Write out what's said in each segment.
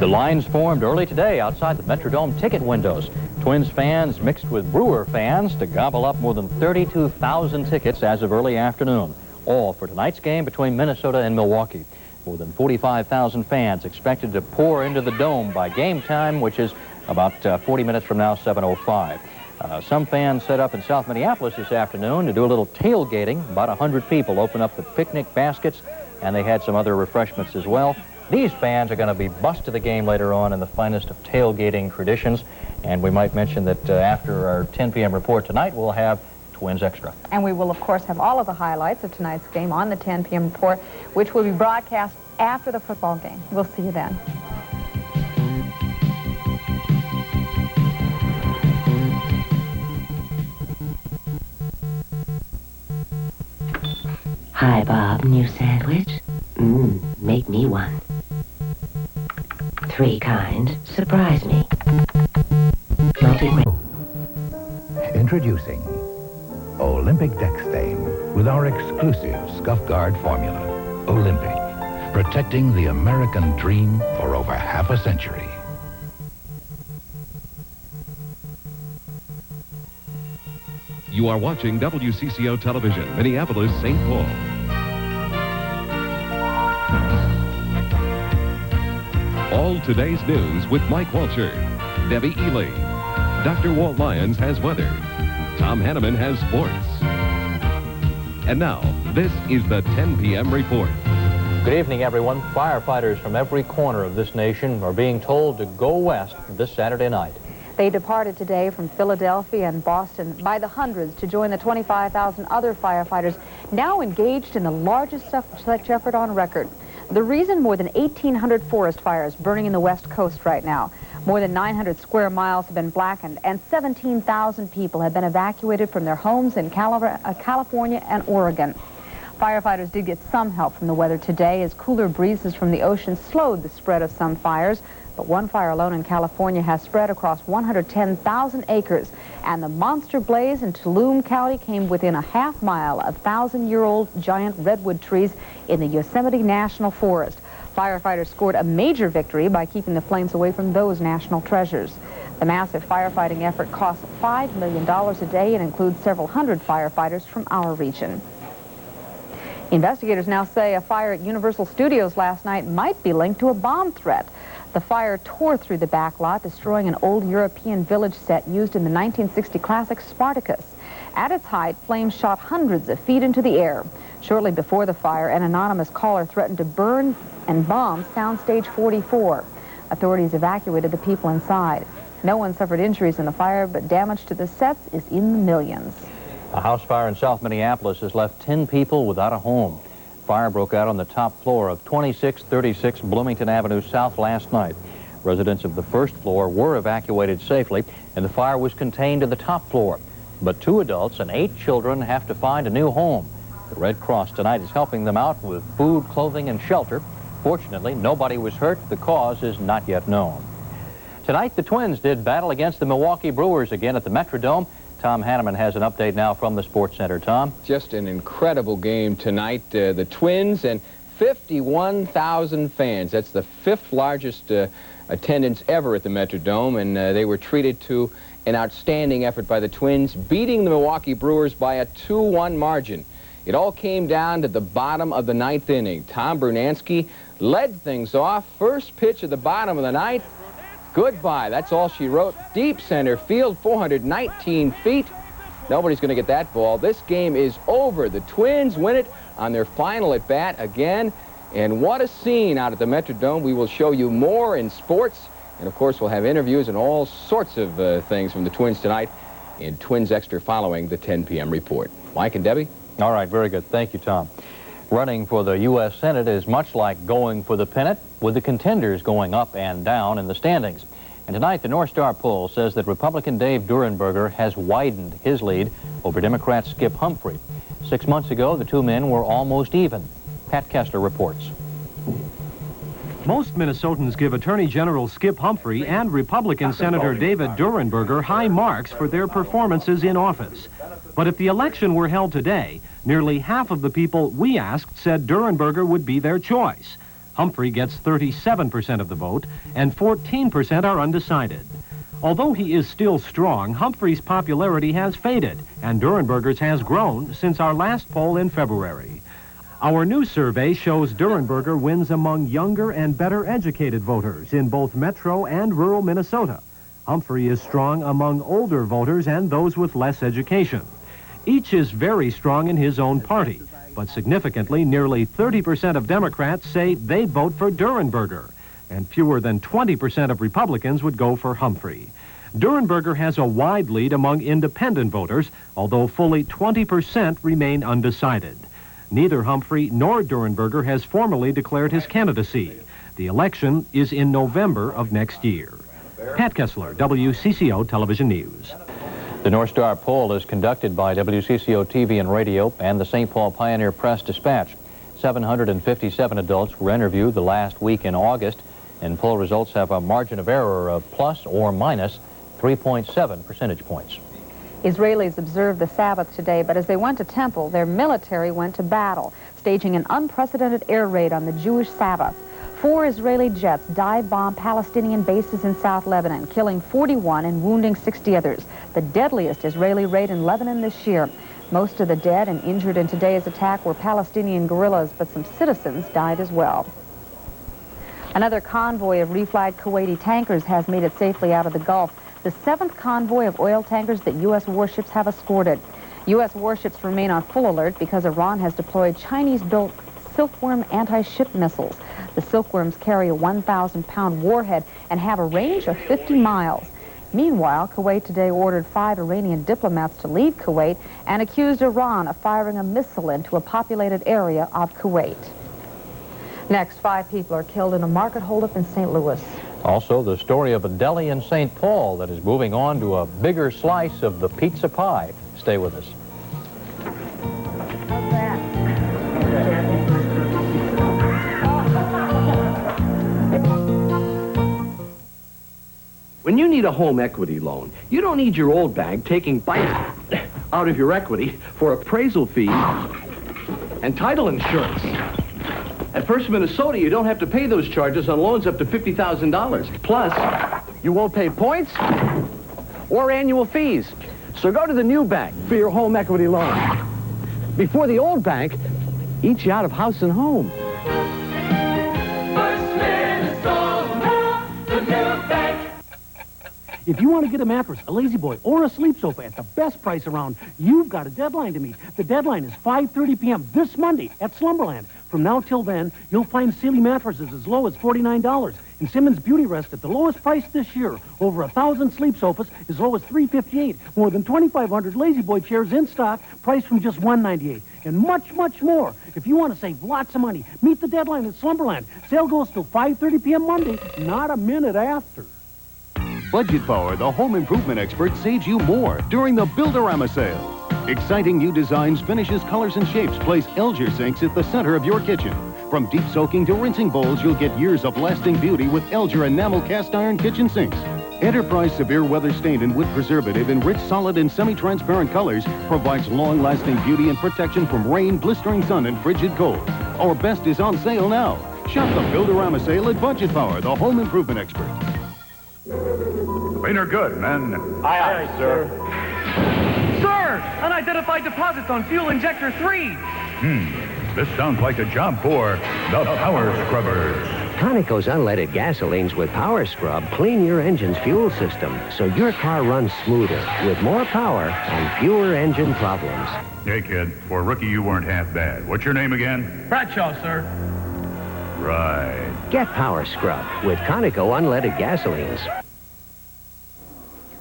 lines formed early today outside the Metrodome ticket windows. Twins fans mixed with Brewer fans to gobble up more than 32,000 tickets as of early afternoon, all for tonight's game between Minnesota and Milwaukee. More than 45,000 fans expected to pour into the dome by game time, which is about 40 minutes from now, 7:05. Some fans set up in South Minneapolis this afternoon to do a little tailgating. About 100 people opened up the picnic baskets, and they had some other refreshments as well. These fans are going to be bussed to the game later on in the finest of tailgating traditions. And we might mention that after our 10 p.m. report tonight, we'll have Twins Extra. And we will, of course, have all of the highlights of tonight's game on the 10 p.m. report, which will be broadcast after the football game. We'll see you then. Hi, Bob. New sandwich? Make me one. 3 kind. Surprise me. Introducing Olympic Deck Stain with our exclusive Scuff Guard formula. Olympic, protecting the American dream for over half a century. You are watching WCCO Television, Minneapolis, St. Paul. All today's news with Mike Walcher, Debbie Ely. Dr. Walt Lyons has weather. Tom Hanneman has sports. And now, this is the 10 p.m. report. Good evening, everyone. Firefighters from every corner of this nation are being told to go west this Saturday night. They departed today from Philadelphia and Boston by the hundreds to join the 25,000 other firefighters now engaged in the largest such effort on record. The reason: more than 1,800 forest fires burning in the West Coast right now. More than 900 square miles have been blackened, and 17,000 people have been evacuated from their homes in California and Oregon. Firefighters did get some help from the weather today as cooler breezes from the ocean slowed the spread of some fires. But one fire alone in California has spread across 110,000 acres, and the monster blaze in Tulum County came within a half mile of 1,000-year-old giant redwood trees in the Yosemite National Forest. Firefighters scored a major victory by keeping the flames away from those national treasures. The massive firefighting effort costs $5 million a day and includes several hundred firefighters from our region. Investigators now say a fire at Universal Studios last night might be linked to a bomb threat. The fire tore through the back lot, destroying an old European village set used in the 1960 classic Spartacus. At its height, flames shot hundreds of feet into the air. Shortly before the fire, an anonymous caller threatened to burn and bomb Soundstage 44. Authorities evacuated the people inside. No one suffered injuries in the fire, but damage to the sets is in the millions. A house fire in South Minneapolis has left 10 people without a home. Fire broke out on the top floor of 2636 Bloomington Avenue South last night. Residents of the first floor were evacuated safely, and the fire was contained to the top floor. But 2 adults and 8 children have to find a new home. The Red Cross tonight is helping them out with food, clothing, and shelter. Fortunately, nobody was hurt. The cause is not yet known. Tonight, the Twins did battle against the Milwaukee Brewers again at the Metrodome. Tom Hanneman has an update now from the Sports Center. Tom? Just an incredible game tonight. The Twins and 51,000 fans. That's the 5th largest attendance ever at the Metrodome, and they were treated to an outstanding effort by the Twins, beating the Milwaukee Brewers by a 2-1 margin. It all came down to the bottom of the 9th inning. Tom Brunansky led things off. First pitch of the bottom of the 9th. Goodbye. That's all she wrote. Deep center field, 419 feet. Nobody's going to get that ball. This game is over. The Twins win it on their final at bat again. And what a scene out at the Metrodome. We will show you more in sports. And, of course, we'll have interviews and all sorts of things from the Twins tonight in Twins Extra following the 10 p.m. report. Mike and Debbie? All right, very good. Thank you, Tom. Running for the U.S. Senate is much like going for the pennant, with the contenders going up and down in the standings. And tonight, the North Star poll says that Republican Dave Durenberger has widened his lead over Democrat Skip Humphrey. 6 months ago, the two men were almost even. Pat Kessler reports. Most Minnesotans give Attorney General Skip Humphrey and Republican Senator David Durenberger high marks for their performances in office. But if the election were held today, nearly half of the people we asked said Durenberger would be their choice. Humphrey gets 37% of the vote, and 14% are undecided. Although he is still strong, Humphrey's popularity has faded, and Durenberger's has grown since our last poll in February. Our new survey shows Durenberger wins among younger and better educated voters in both metro and rural Minnesota. Humphrey is strong among older voters and those with less education. Each is very strong in his own party, but significantly, nearly 30% of Democrats say they'd vote for Durenberger, and fewer than 20% of Republicans would go for Humphrey. Durenberger has a wide lead among independent voters, although fully 20% remain undecided. Neither Humphrey nor Durenberger has formally declared his candidacy. The election is in November of next year. Pat Kessler, WCCO Television News. The North Star poll is conducted by WCCO-TV and radio and the St. Paul Pioneer Press Dispatch. 757 adults were interviewed the last week in August, and poll results have a margin of error of plus or minus 3.7 percentage points. Israelis observed the Sabbath today, but as they went to temple, their military went to battle, staging an unprecedented air raid on the Jewish Sabbath. 4 Israeli jets dive-bombed Palestinian bases in South Lebanon, killing 41 and wounding 60 others, the deadliest Israeli raid in Lebanon this year. Most of the dead and injured in today's attack were Palestinian guerrillas, but some citizens died as well. Another convoy of reflagged Kuwaiti tankers has made it safely out of the Gulf, the 7th convoy of oil tankers that U.S. warships have escorted. U.S. warships remain on full alert because Iran has deployed Chinese-built Silkworm anti-ship missiles. The Silkworms carry a 1,000-pound warhead and have a range of 50 miles. Meanwhile, Kuwait today ordered 5 Iranian diplomats to leave Kuwait and accused Iran of firing a missile into a populated area of Kuwait. Next, 5 people are killed in a market holdup in St. Louis. Also, the story of a deli in St. Paul that is moving on to a bigger slice of the pizza pie. Stay with us. When you need a home equity loan, you don't need your old bank taking bites out of your equity for appraisal fees and title insurance. At First Minnesota, you don't have to pay those charges on loans up to $50,000. Plus, you won't pay points or annual fees. So go to the new bank for your home equity loan. Before the old bank eats you out of house and home. First Minnesota, the new bank. If you want to get a mattress, a lazy boy, or a sleep sofa at the best price around, you've got a deadline to meet. The deadline is 5:30 p.m. this Monday at Slumberland. From now till then, you'll find Sealy mattresses as low as $49, and Simmons Beauty Rest at the lowest price this year. Over 1,000 sleep sofas as low as $358. More than 2,500 lazy boy chairs in stock, priced from just $198. And much, much more. If you want to save lots of money, meet the deadline at Slumberland. Sale goes till 5:30 p.m. Monday, not a minute after. Budget Power, the home improvement expert, saves you more during the Builderama sale. Exciting new designs, finishes, colors, and shapes place Elger sinks at the center of your kitchen. From deep soaking to rinsing bowls, you'll get years of lasting beauty with Elger enamel cast iron kitchen sinks. Enterprise Severe Weather Stain and Wood Preservative in rich, solid, and semi-transparent colors provides long-lasting beauty and protection from rain, blistering sun, and frigid cold. Our best is on sale now. Shop the Builderama sale at Budget Power, the home improvement expert. Cleaner good, men. Aye, aye, sir. Sir, unidentified deposits on fuel injector 3. This sounds like a job for the Power Scrubbers. Conoco's unleaded gasolines with Power Scrub clean your engine's fuel system so your car runs smoother with more power and fewer engine problems. Hey, kid, for a rookie, you weren't half bad. What's your name again? Bradshaw, sir. Right. Get Power Scrub with Conoco unleaded gasolines.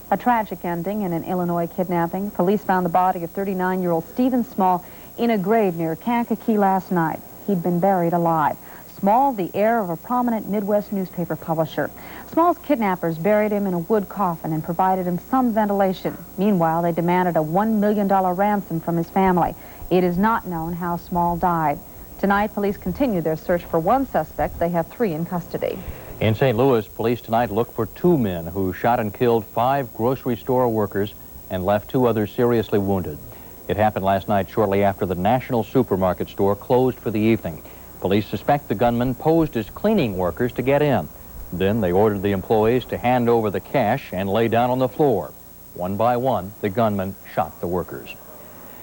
A tragic ending in an Illinois kidnapping. Police found the body of 39-year-old Stephen Small in a grave near Kankakee last night. He'd been buried alive. Small, the heir of a prominent Midwest newspaper publisher. Small's kidnappers buried him in a wood coffin and provided him some ventilation. Meanwhile, they demanded a $1 million ransom from his family. It is not known how Small died. Tonight, police continue their search for one suspect. They have 3 in custody. In St. Louis, police tonight look for 2 men who shot and killed 5 grocery store workers and left 2 others seriously wounded. It happened last night shortly after the National Supermarket store closed for the evening. Police suspect the gunman posed as cleaning workers to get in. Then they ordered the employees to hand over the cash and lay down on the floor. One by one, the gunman shot the workers.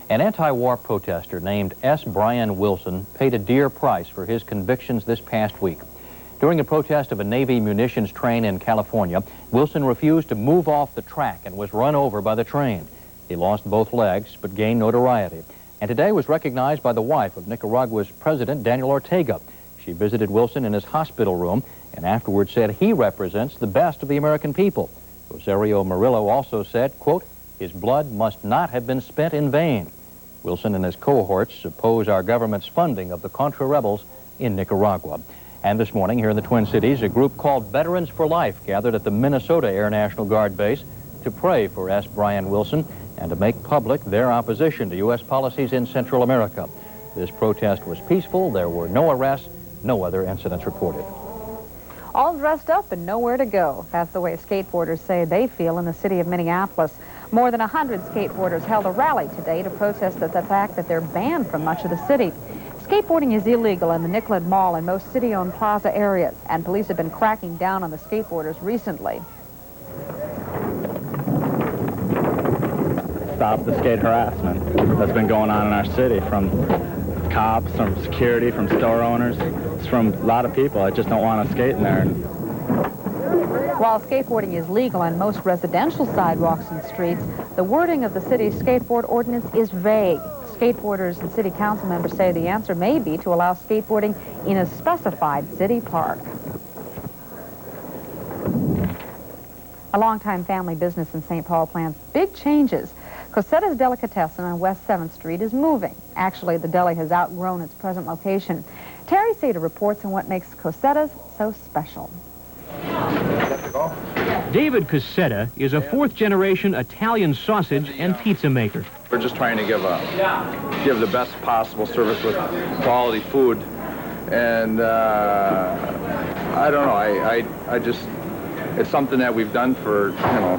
An anti-war protester named S. Brian Wilson paid a dear price for his convictions this past week. During a protest of a Navy munitions train in California, Wilson refused to move off the track and was run over by the train. He lost both legs but gained notoriety, and today was recognized by the wife of Nicaragua's President Daniel Ortega. She visited Wilson in his hospital room and afterwards said he represents the best of the American people. Rosario Murillo also said, quote, "His blood must not have been spent in vain." Wilson and his cohorts oppose our government's funding of the Contra rebels in Nicaragua. And this morning, here in the Twin Cities, a group called Veterans for Life gathered at the Minnesota Air National Guard base to pray for S. Brian Wilson and to make public their opposition to U.S. policies in Central America. This protest was peaceful. There were no arrests, no other incidents reported. All dressed up and nowhere to go. That's the way skateboarders say they feel in the city of Minneapolis. More than 100 skateboarders held a rally today to protest the fact that they're banned from much of the city. Skateboarding is illegal in the Nicollet Mall and most city-owned plaza areas, and police have been cracking down on the skateboarders recently. Stop the skate harassment that's been going on in our city, from cops, from security, from store owners. It's from a lot of people. I just don't want to skate in there. While skateboarding is legal on most residential sidewalks and streets, the wording of the city's skateboard ordinance is vague. Skateboarders and city council members say the answer may be to allow skateboarding in a specified city park. A longtime family business in St. Paul plans big changes. Cosetta's Delicatessen on West 7th Street is moving. Actually, the deli has outgrown its present location. Terry Sater reports on what makes Cosetta's so special. David Cosetta is a fourth-generation Italian sausage and pizza maker. We're just trying to give the best possible service with quality food, and I don't know. I just, it's something that we've done for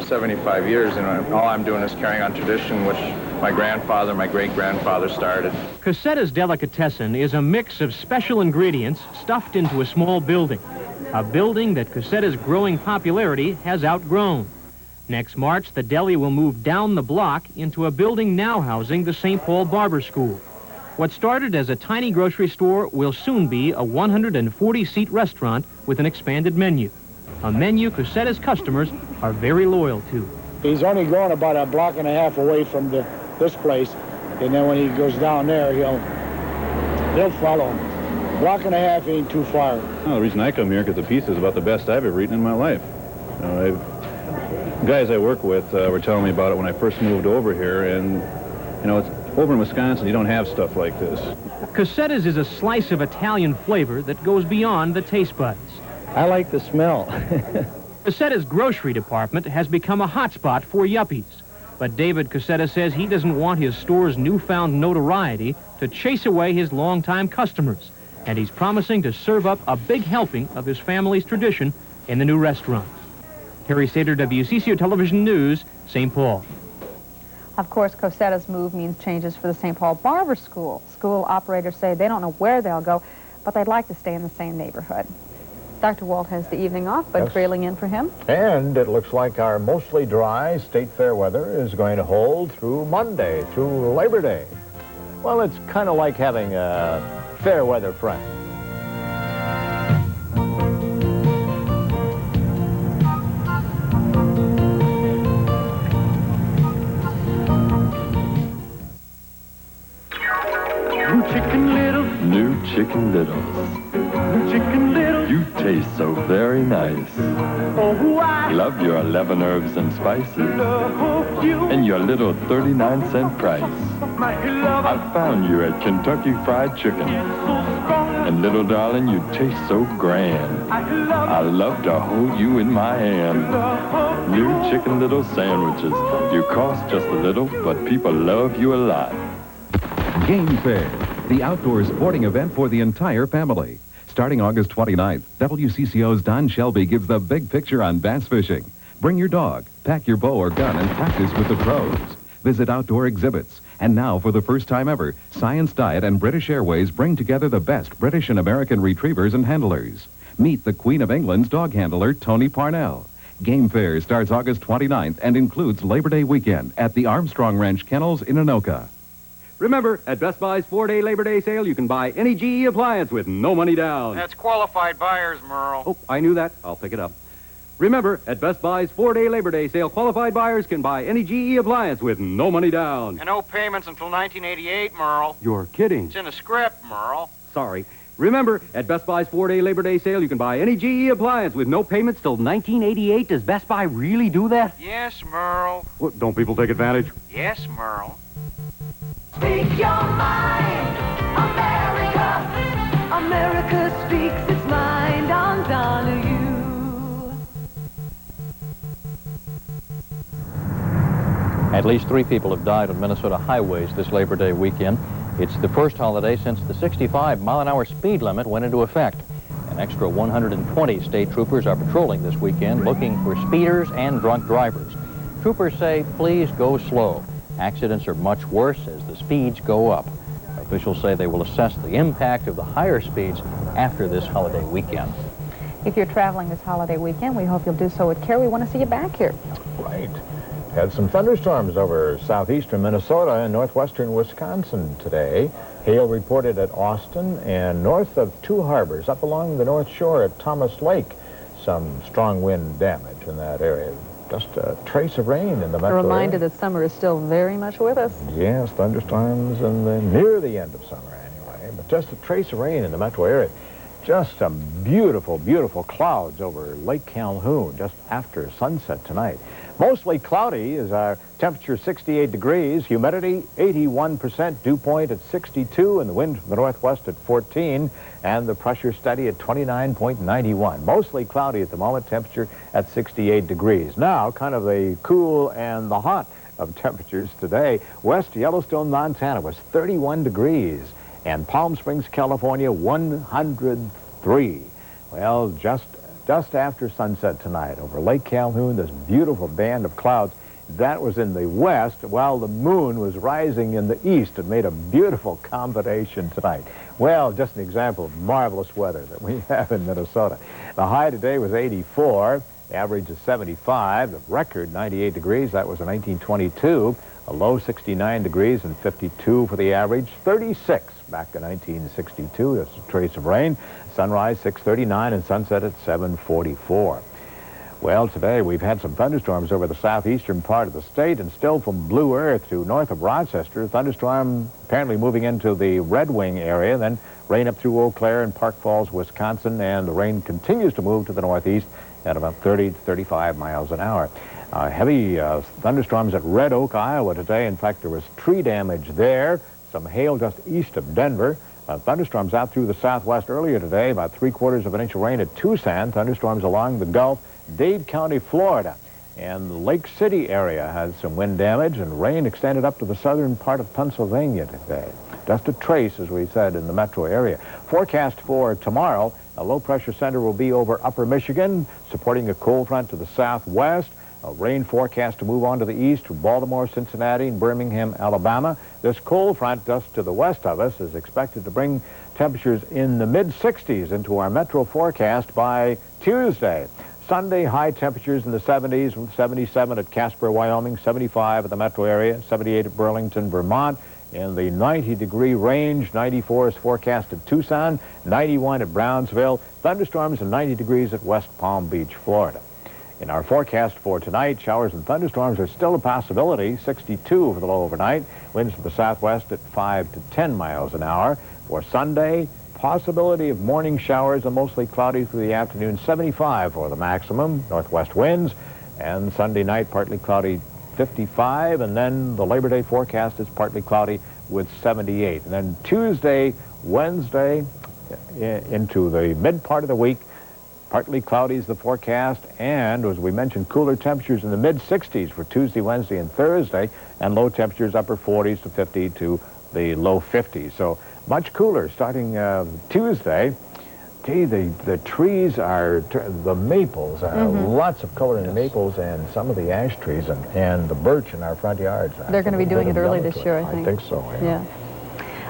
75 years, and all I'm doing is carrying on tradition, which my grandfather, my great-grandfather started. Cosetta's Delicatessen is a mix of special ingredients stuffed into a small building. A building that Cosetta's growing popularity has outgrown. Next March, the deli will move down the block into a building now housing the St. Paul Barber School. What started as a tiny grocery store will soon be a 140-seat restaurant with an expanded menu. A menu Cosetta's customers are very loyal to. He's only going about a block and a half away from this place, and then when he goes down there, he'll follow him. Block and a half ain't too far. Well, the reason I come here because the pizza is about the best I've ever eaten in my life. Guys I work with were telling me about it when I first moved over here, and it's over in Wisconsin, you don't have stuff like this. Cosetta's is a slice of Italian flavor that goes beyond the taste buds. I like the smell. Cosetta's grocery department has become a hotspot for yuppies. But David Cosetta says he doesn't want his store's newfound notoriety to chase away his longtime customers. And he's promising to serve up a big helping of his family's tradition in the new restaurant. Terry Sater, WCCO Television News, St. Paul. Of course, Cosetta's move means changes for the St. Paul Barber School. School operators say they don't know where they'll go, but they'd like to stay in the same neighborhood. Dr. Walt has the evening off, but trailing in for him. And it looks like our mostly dry state fair weather is going to hold through Monday, through Labor Day. Well, it's kind of like having a fair weather friend. New Chicken Littles. Chicken Little. You taste so very nice. Oh, I Love your 11 herbs and spices. love you. And your little 39-cent price. My love. I found you at Kentucky Fried Chicken. And little darling, you taste so grand. I love to hold you in my hand. New Chicken Little sandwiches. You cost just a little, but people love you a lot. Game Fair, the outdoor sporting event for the entire family. Starting August 29th, WCCO's Don Shelby gives the big picture on bass fishing. Bring your dog, pack your bow or gun, and practice with the pros. Visit outdoor exhibits, And now, for the first time ever, Science Diet and British Airways bring together the best British and American retrievers and handlers. Meet the Queen of England's dog handler, Tony Parnell. Game Fair starts August 29th and includes Labor Day weekend at the Armstrong Ranch Kennels in Anoka. Remember, at Best Buy's 4-day Labor Day sale, you can buy any GE appliance with no money down. That's qualified buyers, Merle. Oh, I knew that. I'll pick it up. Remember, at Best Buy's 4-day Labor Day sale, qualified buyers can buy any GE appliance with no money down. And no payments until 1988, Merle. You're kidding. It's in the script, Merle. Sorry. Remember, at Best Buy's 4-day Labor Day sale, you can buy any GE appliance with no payments till 1988. Does Best Buy really do that? Yes, Merle. What, don't people take advantage? Yes, Merle. Speak your mind, America. America speaks its mind on Donahue. At least 3 people have died on Minnesota highways this Labor Day weekend. It's the first holiday since the 65-mile-an-hour speed limit went into effect. An extra 120 state troopers are patrolling this weekend looking for speeders and drunk drivers. Troopers say, please go slow. Accidents are much worse as the speeds go up. Officials say they will assess the impact of the higher speeds after this holiday weekend. If you're traveling this holiday weekend, we hope you'll do so with care. We want to see you back here. Right. Had some thunderstorms over southeastern Minnesota and northwestern Wisconsin today. Hail reported at Austin and north of two harbors up along the north shore at Thomas Lake. Some strong wind damage in that area. Just a trace of rain in the metro A reminder area. that summer is still very much with us. Yes, thunderstorms near the end of summer anyway. But just a trace of rain in the metro area. Just some beautiful, beautiful clouds over Lake Calhoun just after sunset tonight. Mostly cloudy is our temperature 68 degrees, humidity 81%, dew point at 62, and the wind from the northwest at 14, and the pressure steady at 29.91. Mostly cloudy at the moment, temperature at 68 degrees. Now, kind of the cool and the hot of temperatures today. West Yellowstone, Montana was 31 degrees, and Palm Springs, California, 103. Well, just after sunset tonight over Lake Calhoun, this beautiful band of clouds. That was in the west while the moon was rising in the east. It made a beautiful combination tonight. Well, just an example of marvelous weather that we have in Minnesota. The high today was 84, the average is 75, the record 98 degrees, that was in 1922, a low 69 degrees and 52 for the average, 36 back in 1962, that's a trace of rain. Sunrise 6:39 and sunset at 7:44. Well, today we've had some thunderstorms over the southeastern part of the state, and still from Blue Earth to north of Rochester. Thunderstorm apparently moving into the Red Wing area, then rain up through Eau Claire and Park Falls, Wisconsin, and the rain continues to move to the northeast at about 30 to 35 miles an hour. Heavy thunderstorms at Red Oak, Iowa today. In fact, there was tree damage there. Some hail just east of Denver. Thunderstorms out through the southwest earlier today, about 3/4 of an inch of rain at Tucson. Thunderstorms along the Gulf, Dade County, Florida. And the Lake City area had some wind damage, and rain extended up to the southern part of Pennsylvania today. Just a trace, as we said, in the metro area. Forecast for tomorrow, a low-pressure center will be over upper Michigan, supporting a cold front to the southwest. A rain forecast to move on to the east to Baltimore, Cincinnati, and Birmingham, Alabama. This cold front just to the west of us is expected to bring temperatures in the mid-60s into our metro forecast by Tuesday. Sunday, high temperatures in the 70s, with 77 at Casper, Wyoming, 75 at the metro area, 78 at Burlington, Vermont. In the 90-degree range, 94 is forecast at Tucson, 91 at Brownsville, thunderstorms and 90 degrees at West Palm Beach, Florida. In our forecast for tonight, showers and thunderstorms are still a possibility, 62 for the low overnight, winds from the southwest at 5 to 10 miles an hour. For Sunday, possibility of morning showers and mostly cloudy through the afternoon, 75 for the maximum, northwest winds, and Sunday night, partly cloudy, 55, and then the Labor Day forecast is partly cloudy with 78. And then Tuesday, Wednesday, into the mid part of the week, partly cloudy is the forecast, and as we mentioned, cooler temperatures in the mid-60s for Tuesday, Wednesday, and Thursday, and low temperatures upper 40s to 50 to the low 50s. So much cooler starting Tuesday. gee, the trees are, the maples, lots of color in the maples and some of the ash trees and the birch in our front yards. They're going to be doing it early this year, I think. I think so, yeah.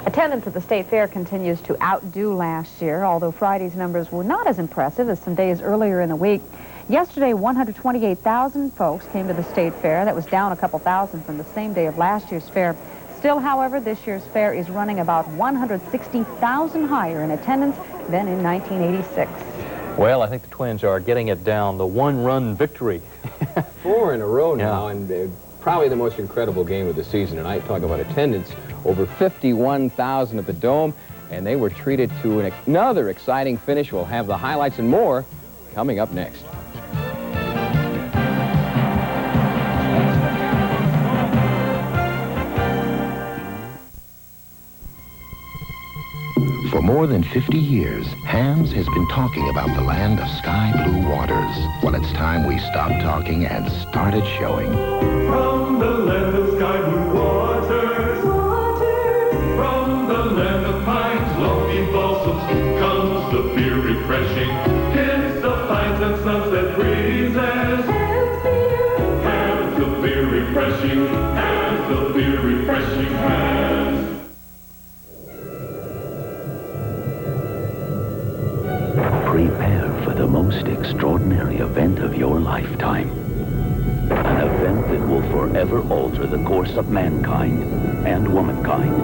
Attendance at the State Fair continues to outdo last year, although Friday's numbers were not as impressive as some days earlier in the week. Yesterday, 128,000 folks came to the State Fair. That was down a couple thousand from the same day of last year's fair. Still, however, this year's fair is running about 160,000 higher in attendance than in 1986. Well, I think the Twins are getting it down, the one-run victory. 4 in a row now, and probably the most incredible game of the season. And I talk about attendance, over 51,000 at the Dome, and they were treated to another exciting finish. We'll have the highlights and more coming up next. For more than 50 years, Hams has been talking about the land of sky-blue waters. Well, it's time we stopped talking and started showing. From the land of sky-blue waters, from the land of pines, lofty balsams, comes the beer refreshing. Hints of pines and sunset breezes. Hams the beer refreshing, Hams the beer refreshing, Hams. Prepare for the most extraordinary event of your lifetime. An event that will forever alter the course of mankind and womankind.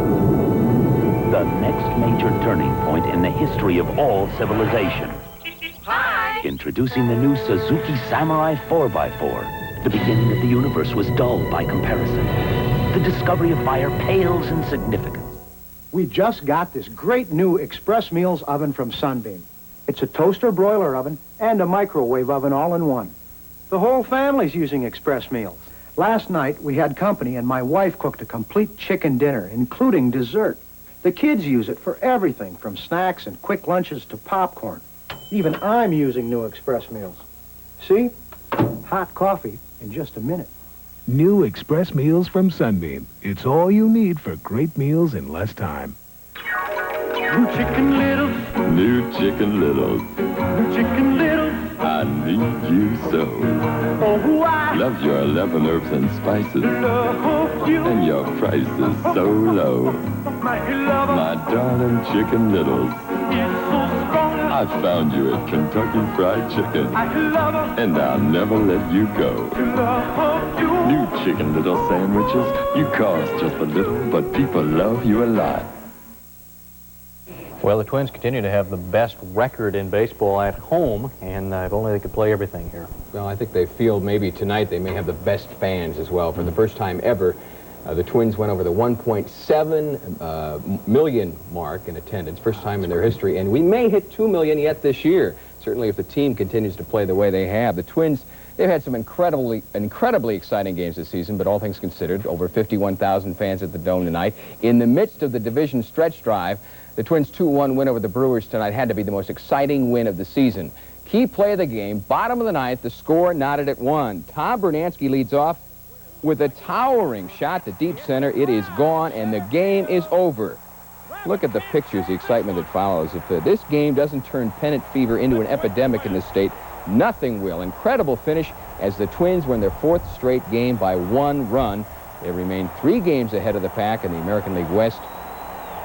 The next major turning point in the history of all civilization. Hi! Introducing the new Suzuki Samurai 4x4. The beginning of the universe was dull by comparison. The discovery of fire pales in significance. We just got this great new Express Meals oven from Sunbeam. It's a toaster broiler oven and a microwave oven all in one. The whole family's using Express Meals. Last night, we had company and my wife cooked a complete chicken dinner, including dessert. The kids use it for everything, from snacks and quick lunches to popcorn. Even I'm using new Express Meals. See? Hot coffee in just a minute. New Express Meals from Sunbeam. It's all you need for great meals in less time. New Chicken Littles. New Chicken Littles. New Chicken Littles. I need you so. Oh, I love your 11 herbs and spices. love you. And your price is so low. My lover. My darling Chicken Littles. Is so strong. I found you at Kentucky Fried Chicken. I love her. And I'll never let you go. Love you. New Chicken Little sandwiches. You cost just a little, but people love you a lot. Well, the Twins continue to have the best record in baseball at home, and if only they could play everything here. Well, I think they feel maybe tonight they may have the best fans as well. For the first time ever, the Twins went over the 1.7 million mark in attendance, first time in their history, and we may hit 2 million yet this year, certainly if the team continues to play the way they have. The Twins, they've had some incredibly exciting games this season, but all things considered, over 51,000 fans at the Dome tonight. In the midst of the division stretch drive, the Twins' 2-1 win over the Brewers tonight had to be the most exciting win of the season. Key play of the game, bottom of the ninth, the score knotted at 1. Tom Bernansky leads off with a towering shot to deep center. It is gone, and the game is over. Look at the pictures, the excitement that follows. If this game doesn't turn pennant fever into an epidemic in this state, nothing will. Incredible finish as the Twins win their 4th straight game by 1 run. They remain 3 games ahead of the pack in the American League West.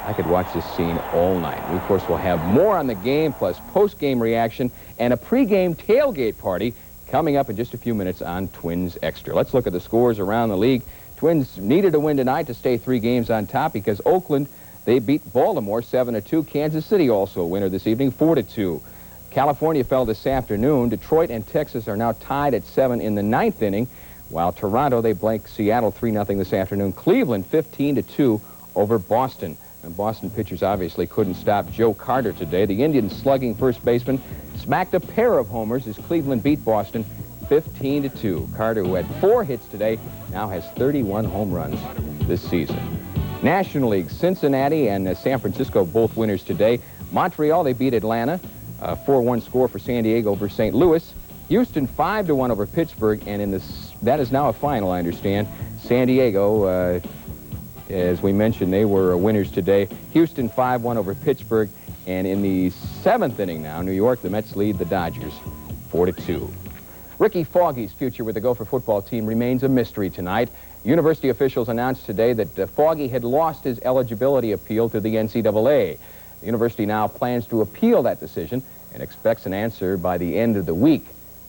I could watch this scene all night. We, of course, will have more on the game, plus post-game reaction and a pre-game tailgate party coming up in just a few minutes on Twins Extra. Let's look at the scores around the league. Twins needed a win tonight to stay 3 games on top because Oakland, they beat Baltimore 7-2. Kansas City also a winner this evening, 4-2. California fell this afternoon. Detroit and Texas are now tied at 7 in the 9th inning, while Toronto, they blanked Seattle 3-0 this afternoon. Cleveland 15-2 over Boston. And Boston pitchers obviously couldn't stop Joe Carter today. The Indians slugging first baseman smacked a pair of homers as Cleveland beat Boston 15-2. Carter, who had 4 hits today, now has 31 home runs this season. National League, Cincinnati and San Francisco both winners today. Montreal, they beat Atlanta. 4-1 score for San Diego over St. Louis. Houston 5-1 over Pittsburgh, and that is now a final, I understand. San Diego, as we mentioned, they were winners today. Houston 5-1 over Pittsburgh, And in the 7th inning now, New York, the Mets lead the Dodgers 4-2. Ricky Foggy's future with the Gopher football team remains a mystery tonight. University officials announced today that Foggy had lost his eligibility appeal to the NCAA. The university now plans to appeal that decision and expects an answer by the end of the week.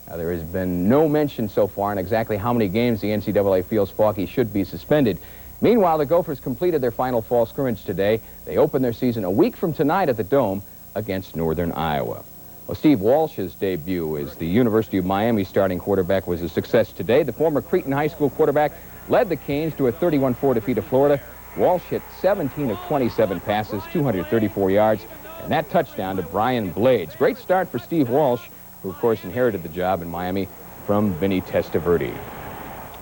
Now, there has been no mention so far on exactly how many games the NCAA feels Foggy should be suspended. Meanwhile, the Gophers completed their final fall scrimmage today. They open their season a week from tonight at the Dome against Northern Iowa. Well, Steve Walsh's debut as the University of Miami starting quarterback was a success today. The former Cretin High School quarterback led the Canes to a 31-4 defeat of Florida. Walsh hit 17 of 27 passes, 234 yards, and that touchdown to Brian Blades. Great start for Steve Walsh, who, of course, inherited the job in Miami from Vinny Testaverde.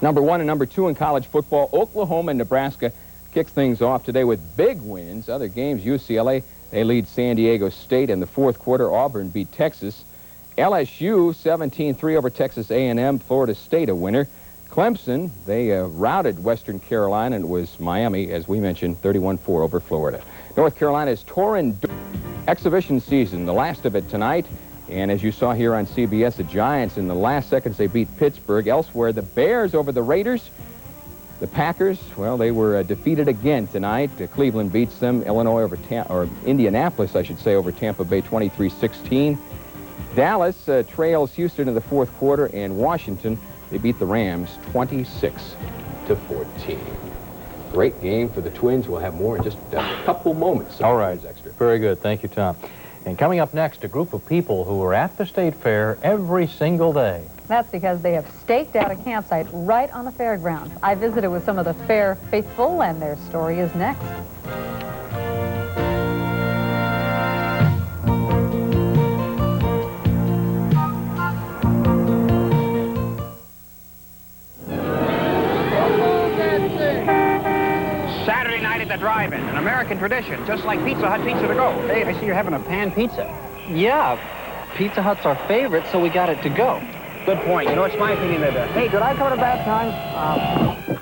Number 1 and number 2 in college football, Oklahoma and Nebraska kicks things off today with big wins. Other games, UCLA, they lead San Diego State in the 4th quarter. Auburn beat Texas. LSU 17-3 over Texas A&M. Florida State a winner. Clemson, they routed Western Carolina, and it was Miami, as we mentioned, 31-4 over Florida. North Carolina's Torrent exhibition season, the last of it tonight. And as you saw here on CBS, the Giants, in the last seconds, they beat Pittsburgh. Elsewhere, the Bears over the Raiders. The Packers, well, they were defeated again tonight. Cleveland beats them. Illinois over Indianapolis, I should say, over Tampa Bay, 23-16. Dallas trails Houston in the 4th quarter, and Washington, they beat the Rams 26-14. Great game for the Twins. We'll have more in just a couple moments. All right, Extra. Very good. Thank you, Tom. And coming up next, a group of people who are at the State Fair every single day. That's because they have staked out a campsite right on the fairgrounds. I visited with some of the fair faithful, and their story is next. Saturday night at the drive-in, an American tradition, just like Pizza Hut pizza to go. Hey, I see you're having a pan pizza. Yeah, Pizza Hut's our favorite, so we got it to go. Good point. You know, it's my opinion that, hey, did I come at a bad time?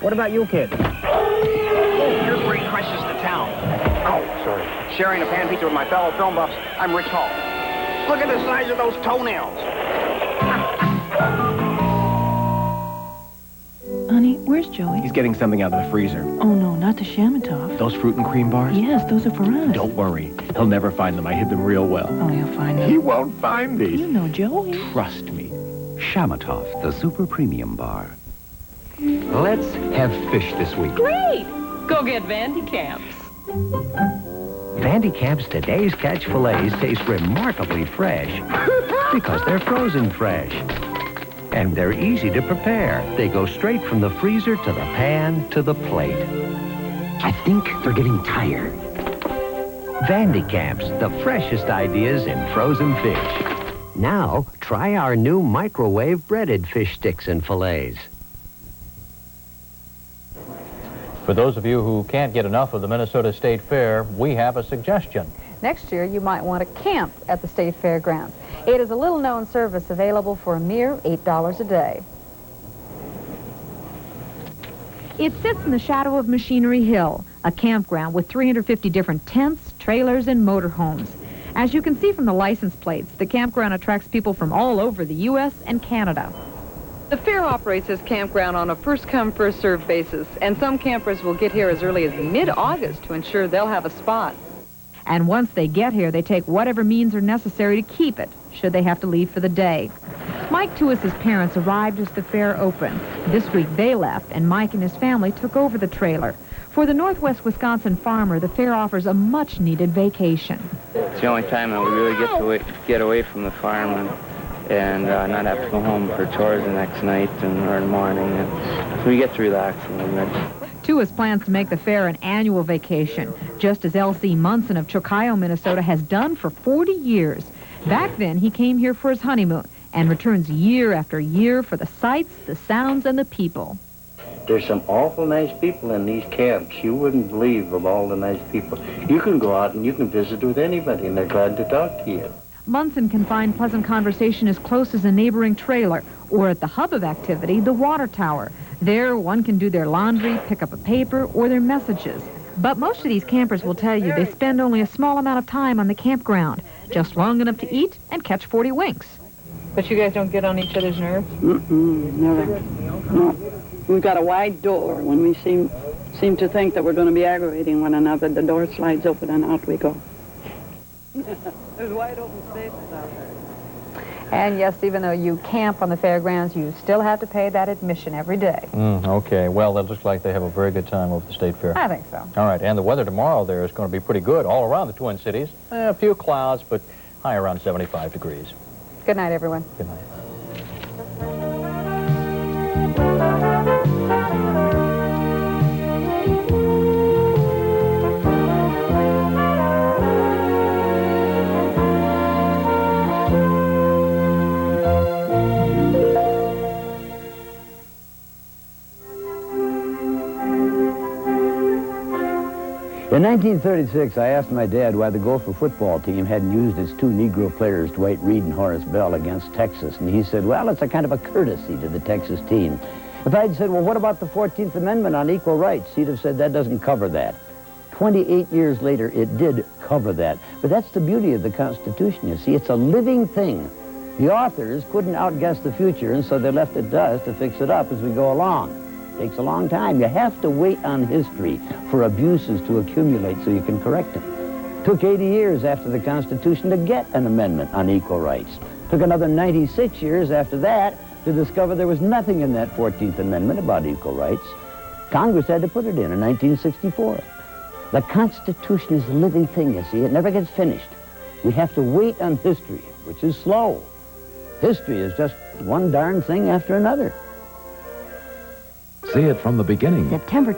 What about you, kid? Oh, here's where he crushes the town. Oh, sorry. Sharing a pan pizza with my fellow film buffs, I'm Rich Hall. Look at the size of those toenails. Honey, where's Joey? He's getting something out of the freezer. Oh, no, not the Shamatov. Those fruit and cream bars? Yes, those are for us. Don't worry. He'll never find them. I hid them real well. Oh, he'll find them. He won't find these. You know Joey. Trust me. Shamatov, the super premium bar. Let's have fish this week. Great! Go get Vandy Camps. Vandy Camps' today's catch fillets taste remarkably fresh because they're frozen fresh. And they're easy to prepare. They go straight from the freezer to the pan to the plate. I think they're getting tired. Vandy Camps, the freshest ideas in frozen fish. Now, try our new microwave breaded fish sticks and fillets. For those of you who can't get enough of the Minnesota State Fair, we have a suggestion. Next year, you might want to camp at the State Fairgrounds. It is a little-known service available for a mere $8 a day. It sits in the shadow of Machinery Hill, a campground with 350 different tents, trailers, and motorhomes. As you can see from the license plates, the campground attracts people from all over the U.S. and Canada. The fair operates this campground on a first-come, first-served basis, and some campers will get here as early as mid-August to ensure they'll have a spot. And once they get here, they take whatever means are necessary to keep it, should they have to leave for the day. Mike Tuis's parents arrived as the fair opened. This week they left, and Mike and his family took over the trailer. For the Northwest Wisconsin farmer, the fair offers a much-needed vacation. It's the only time that we really get away from the farm and not have to go home for chores the next night or in the morning. And so we get to relax a little bit. Tuis plans to make the fair an annual vacation, just as L.C. Munson of Chocayo, Minnesota has done for 40 years. Back then, he came here for his honeymoon and returns year after year for the sights, the sounds, and the people. There's some awful nice people in these camps. You wouldn't believe of all the nice people. You can go out and you can visit with anybody, and they're glad to talk to you. Munson can find pleasant conversation as close as a neighboring trailer, or at the hub of activity, the water tower. There, one can do their laundry, pick up a paper, or their messages. But most of these campers will tell you they spend only a small amount of time on the campground, just long enough to eat and catch 40 winks. But you guys don't get on each other's nerves? Never. No. We've got a wide door. When we seem to think that we're going to be aggravating one another, the door slides open and out we go. There's wide open spaces out there. And yes, even though you camp on the fairgrounds, you still have to pay that admission every day. Okay, well, that looks like they have a very good time over the State Fair. I think so. All right, and the weather tomorrow there is going to be pretty good all around the Twin Cities. A few clouds, but high around 75 degrees. Good night, everyone. Good night. In 1936, I asked my dad why the Gopher football team hadn't used its two Negro players, Dwight Reed and Horace Bell, against Texas. And he said, well, it's a kind of a courtesy to the Texas team. If I'd said, well, what about the 14th Amendment on equal rights? He'd have said, that doesn't cover that. 28 years later, it did cover that. But that's the beauty of the Constitution, you see. It's a living thing. The authors couldn't outguess the future, and so they left it to us to fix it up as we go along. Takes a long time. You have to wait on history for abuses to accumulate so you can correct them. Took 80 years after the Constitution to get an amendment on equal rights. Took another 96 years after that to discover there was nothing in that 14th Amendment about equal rights. Congress had to put it in 1964. The Constitution is a living thing, you see. It never gets finished. We have to wait on history, which is slow. History is just one darn thing after another. See it from the beginning. September